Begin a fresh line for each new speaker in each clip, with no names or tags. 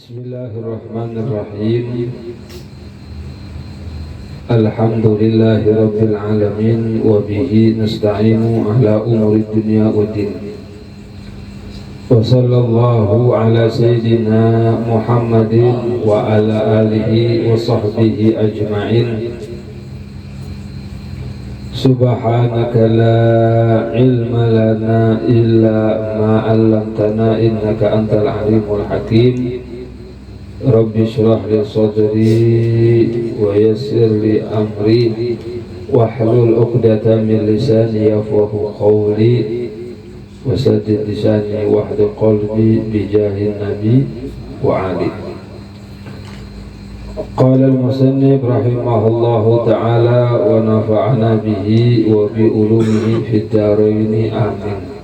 Bismillahirrahmanirrahim. Alhamdulillahi rabbil alamin wa bihi nasta'inu ala umuri dunya waddin. Wa sallallahu ala sayyidina Muhammadin wa ala alihi wa sahbihi ajma'in. Subhanaka la ilma lana illa ma 'allamtana innaka antal alimul hakim. Rabbi shrah li sadri wa yassir li amri wahlul 'uqdatam min lisani yafqahu qawli wa saddid lisani wahdul qalbi bi jahin nabi wa ali. Qala al-musannif rahimahullahu ta'ala wa nafa'ana bihi wa bi ulumihi fid dharain amin.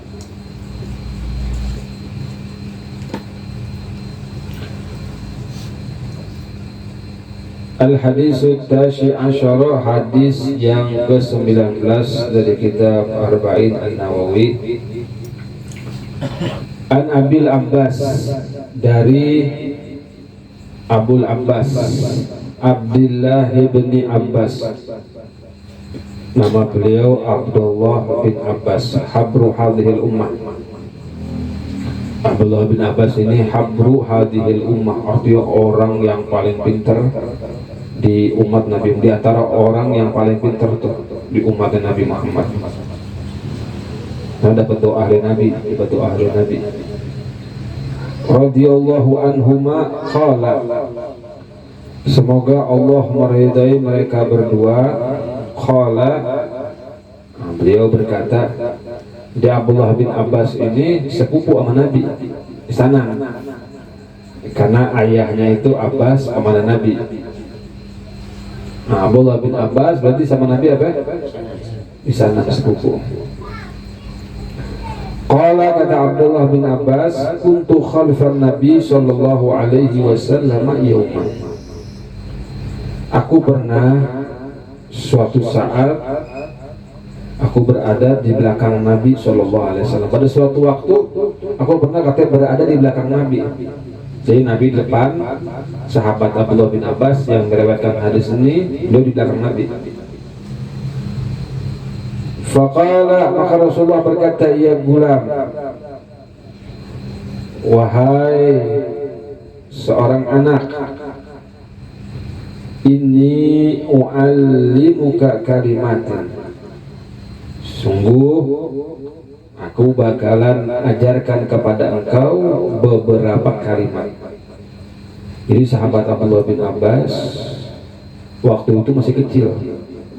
Al-haditsu tashi asyara, hadis yang ke-19 dari kitab Arba'in An-Nawawi. An Abil Abbas, dari Abul Abbas Abdullah bin Abbas, nama beliau Abdullah bin Abbas, habru hadhil ummah. Abdullah bin Abbas ini habru hadhil ummah, artinya orang yang paling pintar di umat Nabi, di antara orang yang paling pintar tuh di umat Nabi Muhammad. Nah, dapat doa ahli Nabi, dapat doa ahli Nabi. Radhiyallahu anhuma qala, semoga Allah meridai mereka berdua. Qala, beliau berkata, di Abdullah bin Abbas ini sepupu sama Nabi di sana, karena ayahnya itu Abbas paman Nabi. Nah, Abdullah bin Abbas berarti sama Nabi apa? Di sana sepupu. Qala, kata Abdullah bin Abbas, kuntu khalfan Nabi sallallahu alaihi wasallam yawman. Aku pernah suatu saat aku berada di belakang Nabi sallallahu alaihi wasallam. Pada suatu waktu aku pernah katanya berada di belakang Nabi. Jadi Nabi di depan, sahabat Abdullah bin Abbas yang meriwayatkan hadis ini, beliau di belakang Nabi. Faqala, maka Rasulullah berkata, ya gulam, wahai seorang anak, inni u'allimuka kalimatan, sungguh aku bakalan ajarkan kepada engkau beberapa kalimat. Jadi sahabat Abdullah bin Abbas waktu itu masih kecil.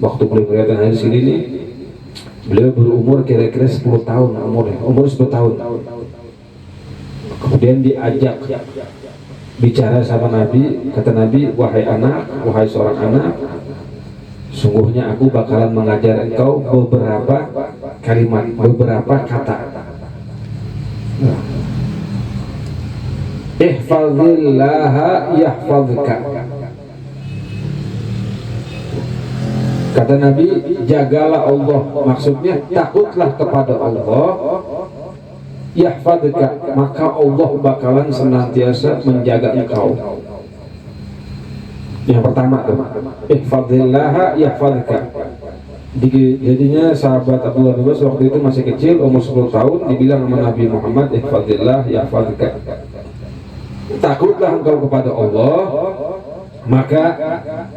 Waktu beliau meriwayatkan hadis ini nih, beliau berumur kira-kira 10 tahun umur 10 tahun. Kemudian diajak bicara sama Nabi, kata Nabi, wahai anak, wahai seorang anak, sungguhnya aku bakalan mengajar engkau beberapa kalimat, beberapa kata. Ihfazillaha yahfazka. Kata Nabi, jagalah Allah, maksudnya takutlah kepada Allah. Yahfazka, maka Allah bakalan senantiasa menjaga engkau. Yang pertama tuh, ihfazillaha yahfazka. Jadinya sahabat Abdullah bin Abbas waktu itu masih kecil, umur 10 tahun, dibilang sama Nabi Muhammad, ihfazillah yahfazka. Takutlah engkau kepada Allah, maka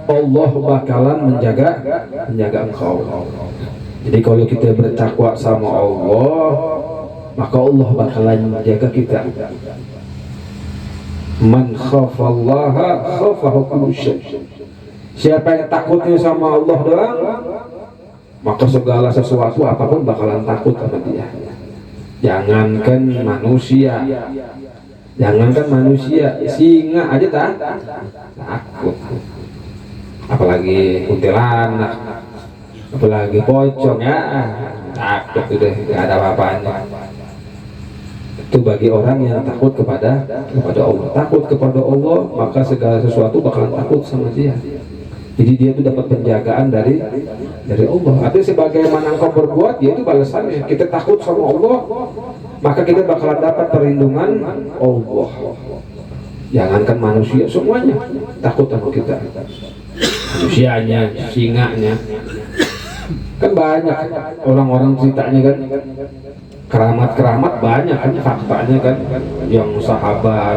Allah bakalan menjaga engkau. Jadi kalau kita bertakwa sama Allah, maka Allah bakalan menjaga kita. Man khafallaha khafahu kullu syai'. Siapa yang takutnya sama Allah doang, maka segala sesuatu apapun bakalan takut sama dia. Jangankan manusia, singa aja takut. Apalagi kuntilanak, apalagi pocong, ya takut udah, nggak ada apa-apanya. Itu bagi orang yang takut kepada Allah. Takut kepada Allah, maka segala sesuatu bakalan takut sama dia. Jadi dia itu dapat penjagaan dari Allah. Artinya sebagaimana engkau berbuat, dia itu balasannya. Kita takut sama Allah, maka kita bakalan dapat perlindungan Allah. Jangankan manusia, semuanya takut sama kita. Manusianya, singanya, kan banyak orang-orang ceritanya kan, keramat-keramat banyak kan faktanya kan, yang sahabat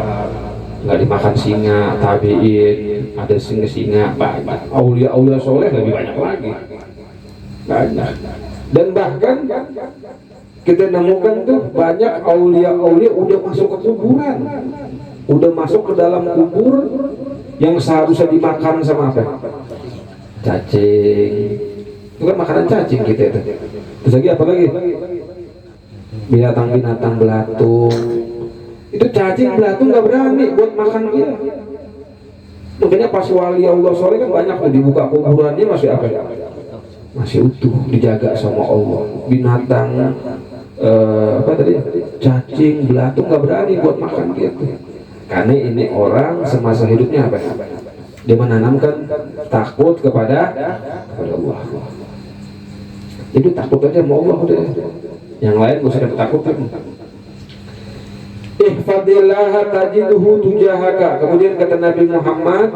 nggak dimakan singa, tabiin ada singa banyak, aulia soleh lebih banyak lagi, banyak. Dan bahkan kita nemukan tuh banyak aulia udah masuk ke kuburan, udah masuk ke dalam kubur yang seharusnya dimakan sama apa? Cacing. Itu kan makanan cacing kita itu. Terus lagi apa lagi? Binatang-binatang belatung. Itu cacing belatung nggak berani buat makan kita. Makanya pas wali Allah soleh kan banyak tuh dibuka kuburannya masih apa? Masih utuh, dijaga sama Allah. Binatang apa tadi? Cacing belatung nggak berani buat makan kita. Karena ini orang semasa hidupnya apa? Dia menanamkan takut kepada Allah. Jadi takut aja sama Allah udah. Yang lain gak usah ditakutin. Ihfadillah tajiduhu tujahaka. Kemudian kata Nabi Muhammad,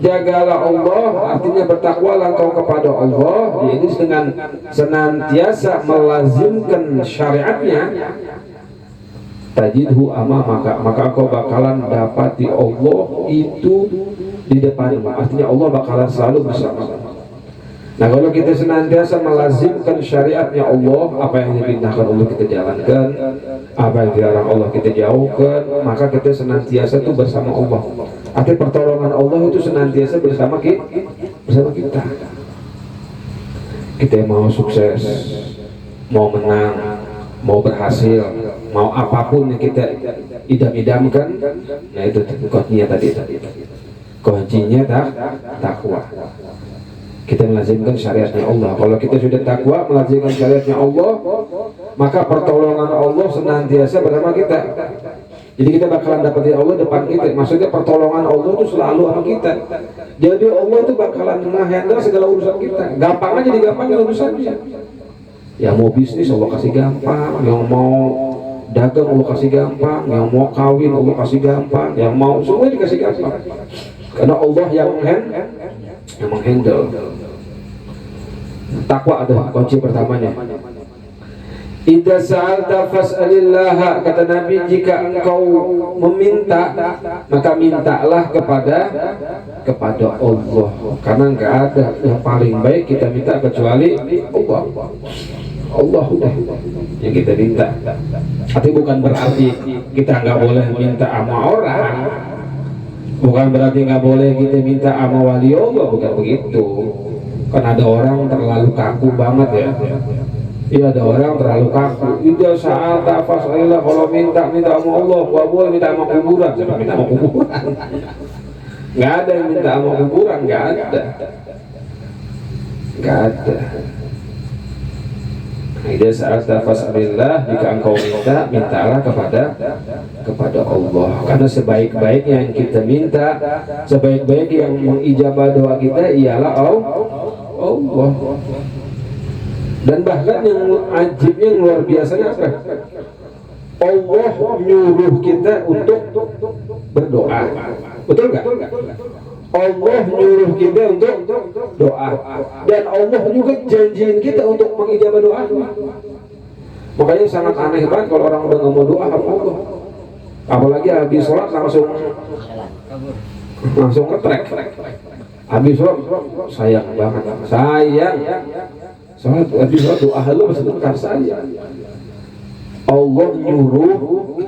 jagalah Allah, artinya bertakwalah engkau kepada Allah, yaitu dengan senantiasa melazimkan syariatnya. Tajidhu amamaka, maka kau bakalan dapati Allah itu di depanmu. Artinya Allah bakalan selalu bersama. Nah kalau kita senantiasa melazimkan syariatnya Allah, apa yang diperintahkan Allah kita jalankan, apa yang dilarang Allah kita jauhkan, maka kita senantiasa itu bersama Allah. Artinya pertolongan Allah itu senantiasa bersama kita. Kita mau sukses, mau menang, mau berhasil, mau apapun yang kita idam-idamkan, nah itu kuncinya tadi. Kuncinya takwa. Kita melazimkan syariatnya Allah. Kalau kita sudah takwa, melazimkan syariatnya Allah, maka pertolongan Allah senantiasa bersama kita. Jadi kita bakalan dapetin Allah depan kita. Maksudnya pertolongan Allah itu selalu sama kita. Jadi Allah itu bakalan nge-handle segala urusan kita. Gampang aja digampang urusannya. Yang mau bisnis Allah kasih gampang, yang mau dagang Allah kasih gampang, yang mau kawin Allah kasih gampang, yang mau semua dikasih gampang. Karena Allah yang menghandle. Takwa ada kunci pertamanya. Idza sa'alta fas'alillah, kata Nabi, jika engkau meminta maka mintalah kepada Allah, karena enggak ada yang paling baik kita minta kecuali Allah. Allah udah yang kita minta. Tapi bukan berarti kita nggak boleh minta sama orang, bukan berarti nggak boleh kita minta sama wali Allah, bukan begitu. Kan ada orang terlalu kaku banget ya. Iya, ada orang terlalu kaku. Idza sa'alta fas'alillah, kalau minta sama Allah, nggak boleh minta sama kuburan. Siapa minta sama kuburan? Nggak ada yang minta sama kuburan, nggak ada. Idza sa'alta fas'alillah, jika engkau mintalah kepada Allah. Karena sebaik-baiknya yang kita minta, sebaik-baik yang mengijabah doa kita ialah Allah. Dan bahkan yang ajibnya, yang luar biasanya apa? Allah nyuruh kita untuk berdoa. Betul nggak? Allah nyuruh kita untuk doa, dan Allah juga janjiin kita untuk mengijabah doa. Makanya sangat aneh banget kalau orang udah nggak mau doa sama Allah, apalagi habis sholat langsung ngetrek. Habis sholat sayang banget, sholat habis sholat doa lu sebentar saja. Allah nyuruh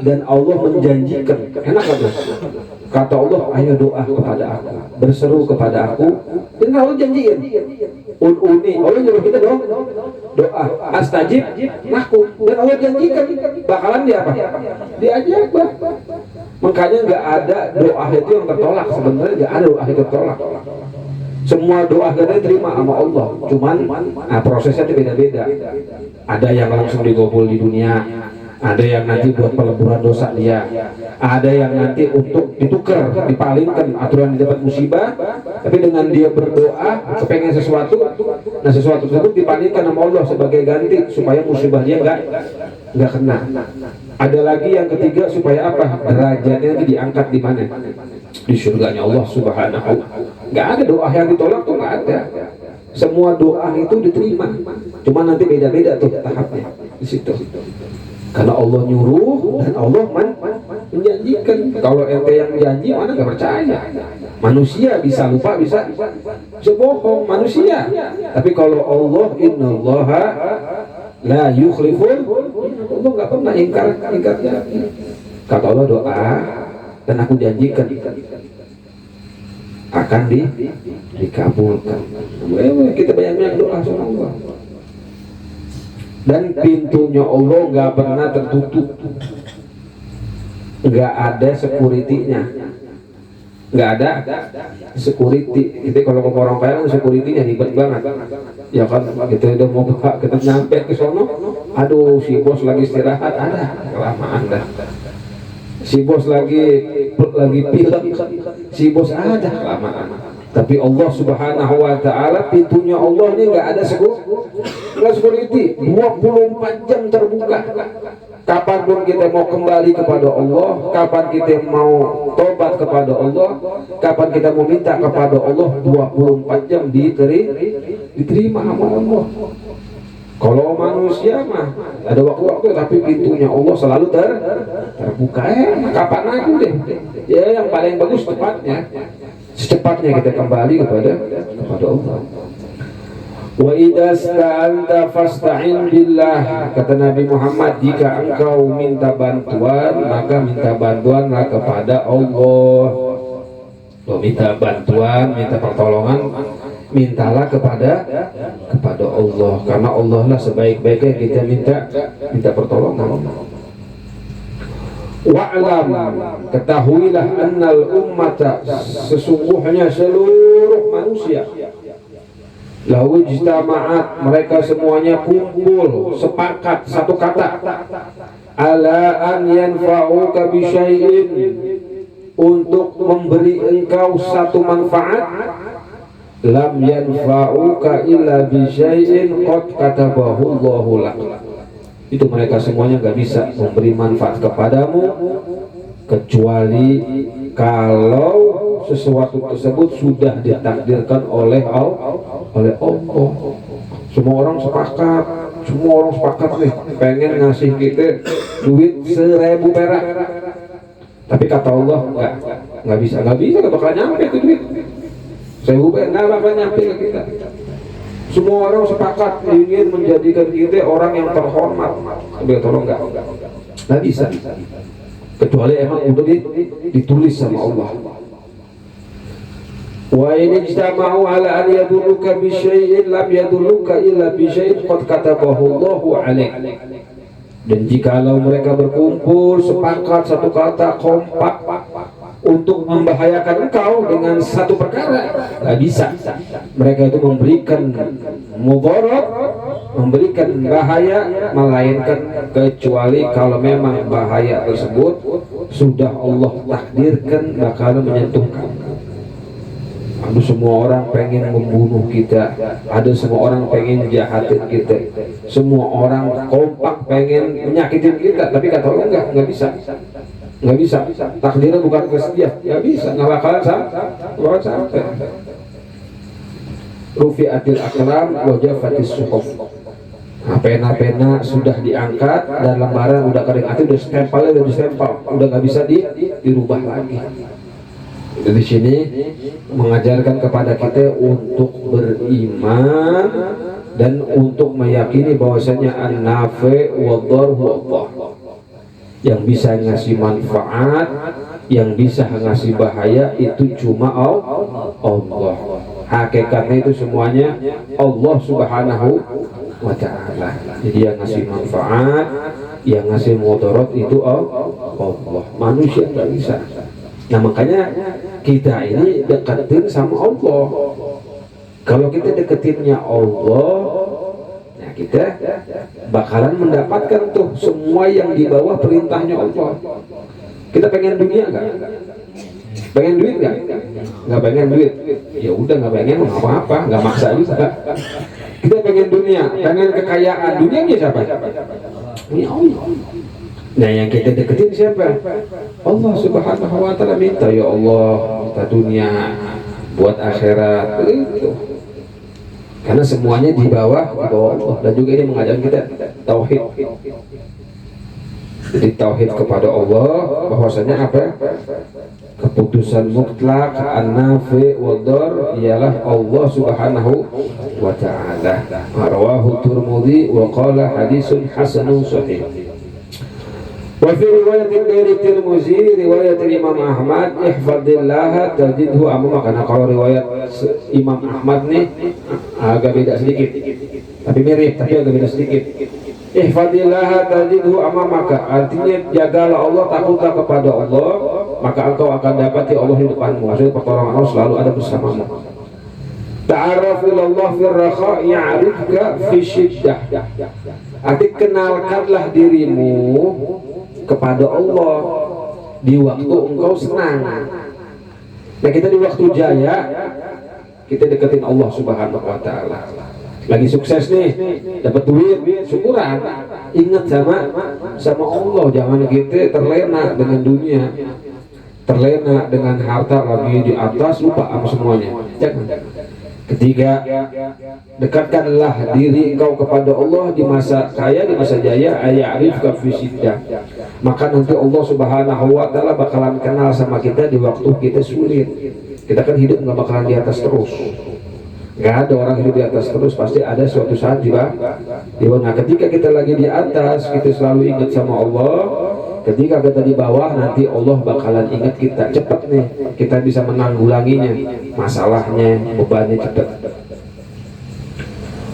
dan Allah menjanjikan. Enak kan? Kata Allah, ayo doa kepada aku, berseru kepada aku, dan Allah janjiin. Allah nyuruh kita doa, astajib lakum, dan Allah janjikan bakalan dia apa? Diajabah. Makanya nggak ada doa itu yang tertolak. Sebenarnya nggak ada doa itu tertolak. Semua doa kita diterima sama Allah. Cuman prosesnya itu beda-beda. Ada yang langsung digobol di dunia, ada yang nanti buat peleburan dosa dia, ada yang nanti untuk ditukar, dipalingkan aturan dapat musibah, tapi dengan dia berdoa kepengen sesuatu, nah sesuatu tersebut dipalingkan sama Allah sebagai ganti supaya musibah dia nggak kena. Ada lagi yang ketiga, supaya apa? Derajatnya nanti diangkat di mana? Di surganya Allah Subhanahu. Nggak ada doa yang ditolak tuh, nggak ada. Semua doa itu diterima. Cuma nanti beda-beda tuh tahapnya di situ. Karena Allah nyuruh dan Allah menjanjikan. Kalau ente yang janji, mana nggak percaya. Manusia bisa lupa, bisa bohong manusia. Tapi kalau Allah, innallaha la yukhliful, Allah nggak pernah ingkar janji. Kata Allah, doa dan aku janjikan akan dikabulkan. Kita banyak doa sama Allah. Dan pintunya Allah nggak pernah tertutup, nggak ada security-nya, nggak ada security. Kita kalau ke orang kaya security-nya ribet banget. Ya kan, kita udah mau buka, kita nyampe ke sono, aduh si bos lagi istirahat, ada kelamaan dah. Si bos lagi pilek, si bos ada kelamaan. Tapi Allah Subhanahu wa Ta'ala, pintunya Allah ini nggak ada security, 24 jam terbuka. Kapanpun kita mau kembali kepada Allah, kapan kita mau tobat kepada Allah, kapan kita mau minta kepada Allah, 24 jam diterima sama Allah. Kalau manusia mah ada waktu-waktu, tapi pintunya Allah selalu terbuka. Kapan aja deh. Ya yang paling bagus secepatnya kita kembali kepada Allah. Wa idza sta'anta fasta'in billah, kata Nabi Muhammad, jika engkau minta bantuan, maka minta bantuanlah kepada Allah. Minta bantuan, minta pertolongan, mintalah kepada Allah, karena Allah lah sebaik-baiknya kita minta pertolongan. Wa'lam, ketahuilah, annal ummata, sesungguhnya seluruh manusia, lahu ijtama'at, mereka semuanya kumpul sepakat satu kata, ala an yanfa'uka bi syai'in, untuk memberi engkau satu manfaat, lam yanfa'uka illa bi syai'in qad katabahu Allahu lak. Itu mereka semuanya nggak bisa memberi manfaat kepadamu kecuali kalau sesuatu tersebut sudah ditakdirkan oleh Allah. Semua orang sepakat nih pengen ngasih kita duit 1.000 perak, tapi kata Allah nggak bisa, nggak bakal nyampe itu duit 1.000 perak, nggak bakal nyampe ke kita. Semua orang sepakat ingin menjadikan kita orang yang terhormat, tapi tolong nggak bisa, kecuali emang udah ditulis sama Allah. Wa in ijtama'u ala an yadurruka bi syai'in lam yadurruka illa bi syai'in qad katabahu Allahu 'alaik. Dan jikalau mereka berkumpul sepakat satu kata, kompak untuk membahayakan engkau dengan satu perkara, nggak bisa. Mereka itu memberikan mudarat, memberikan bahaya, melainkan kecuali kalau memang bahaya tersebut sudah Allah takdirkan bakal menyentuh kamu. Ada semua orang pengen membunuh kita, ada semua orang pengen jahatin kita, semua orang kompak pengen menyakitin kita, tapi kata Allah nggak bisa. Nggak bisa, takdirnya bukan kesedihan, nggak bisa, nggak bakalan sampai. Rufi'atil aklam wa jafatis suhuf. Nah, pena-pena sudah diangkat dan lembaran udah kering, udah stempelnya udah distempel, udah nggak bisa dirubah lagi. Di sini mengajarkan kepada kita untuk beriman dan untuk meyakini bahwasanya an-nafi wa dhar huwa Allah. Yang bisa ngasih manfaat, yang bisa ngasih bahaya itu cuma Allah. Hakikatnya itu semuanya Allah Subhanahu wa Ta'ala. Jadi yang ngasih manfaat, yang ngasih mudarat itu Allah. Manusia nggak bisa. Nah makanya kita ini deketin sama Allah. Kalau kita deketinnya Allah, kita bakalan mendapatkan tuh semua yang di bawah perintahnya Allah. Kita pengen dunia nggak? Pengen duit nggak? Nggak pengen duit. Ya udah nggak pengen, nggak apa-apa, nggak maksa juga. Kita pengen dunia, pengen kekayaan. Dunianya siapa? Punya Allah. Nah yang kita deketin siapa? Allah Subhanahu wa ta'ala. Minta ya Allah, minta dunia buat akhirat begitu. Karena semuanya di bawah Allah. Dan juga ini mengajarkan kita tauhid. Jadi tauhid kepada Allah, bahwasanya apa? Keputusan mutlak an-nafi wa dhar ialah Allah Subhanahu wa ta'ala. Rawahu Tirmidzi wa qala hadisun hasanun sahih. Wa fi riwayat dari Tirmidzi, riwayat Imam Ahmad, ihfadillah tajidhu amama. Karena kalau riwayat Imam Ahmad nih agak beda sedikit, tapi mirip, tapi agak beda sedikit. Ihfadillah tajidhu amamaka, artinya jagalah Allah, takutlah kepada Allah, maka engkau akan dapati Allah di depanmu. Maksudnya pertolongan Allah selalu ada bersamamu. Ta'arraf ilallah fir rakha ya'rifka fi syiddah. Arti kenalkanlah dirimu kepada Allah di waktu engkau senang. Nah kita di waktu jaya kita deketin Allah Subhanahu wa ta'ala. Lagi sukses nih, dapat duit, syukuran, ingat sama Allah. Jangan kita terlena dengan dunia, terlena dengan harta, lagi di atas lupa sama semuanya. Jangan. Ketiga, dekatkanlah diri engkau kepada Allah di masa kaya, di masa jaya, ayarifka fi syiddah. Maka nanti Allah Subhanahu wa ta'ala bakalan kenal sama kita di waktu kita sulit. Kita kan hidup nggak bakalan di atas terus. Nggak ada orang hidup di atas terus, pasti ada suatu saat juga. Nah, ketika kita lagi di atas, kita selalu ingat sama Allah. Ketika kita di bawah, nanti Allah bakalan ingat kita. Cepat nih, kita bisa menanggulanginya, masalahnya, bebannya cepat.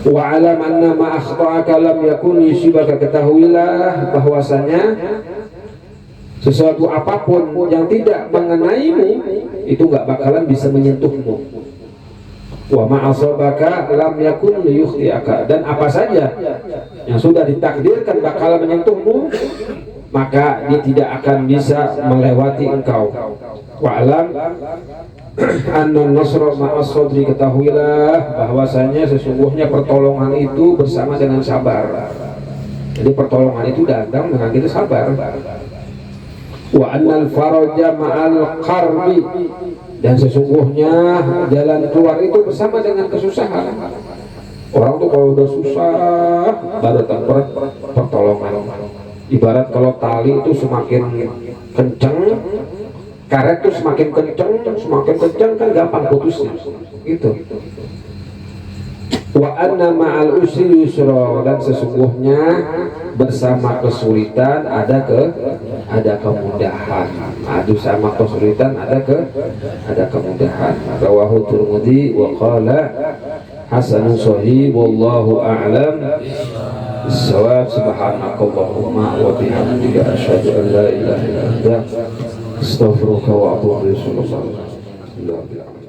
Wa alam anna ma akhta'aka lam yakun yusibaka, ketahuilah bahwasanya sesuatu apapun yang tidak mengenaimu itu nggak bakalan bisa menyentuhmu. Wa ma asabaka lam yakun liyukhti'aka, dan apa saja yang sudah ditakdirkan bakalan menyentuhmu, maka dia tidak akan bisa melewati engkau. Wa'alam anna nasra ma'as sabri, ketahuilah bahwasanya sesungguhnya pertolongan itu bersama dengan sabar. Jadi pertolongan itu datang dengan kita sabar. Wa annal faraja ma'al qarbi, dan sesungguhnya jalan keluar itu bersama dengan kesusahan. Orang tuh kalau udah susah baru datang pertolongan. Ibarat kalau tali itu semakin kencang, karet itu semakin kencang kan gampang putusnya. Gitu. Wa anna ma'al usri yusra, dan sesungguhnya bersama kesulitan ada kemudahan. Bersama kesulitan ada kemudahan. Rawahu Tirmidzi wa qala hasanun sahih wallahu a'lam. Sawab. Subhanakallahumma wa bihamdika asyhadu an la ilaha illa anta astaghfiruka wa atubu ilaik.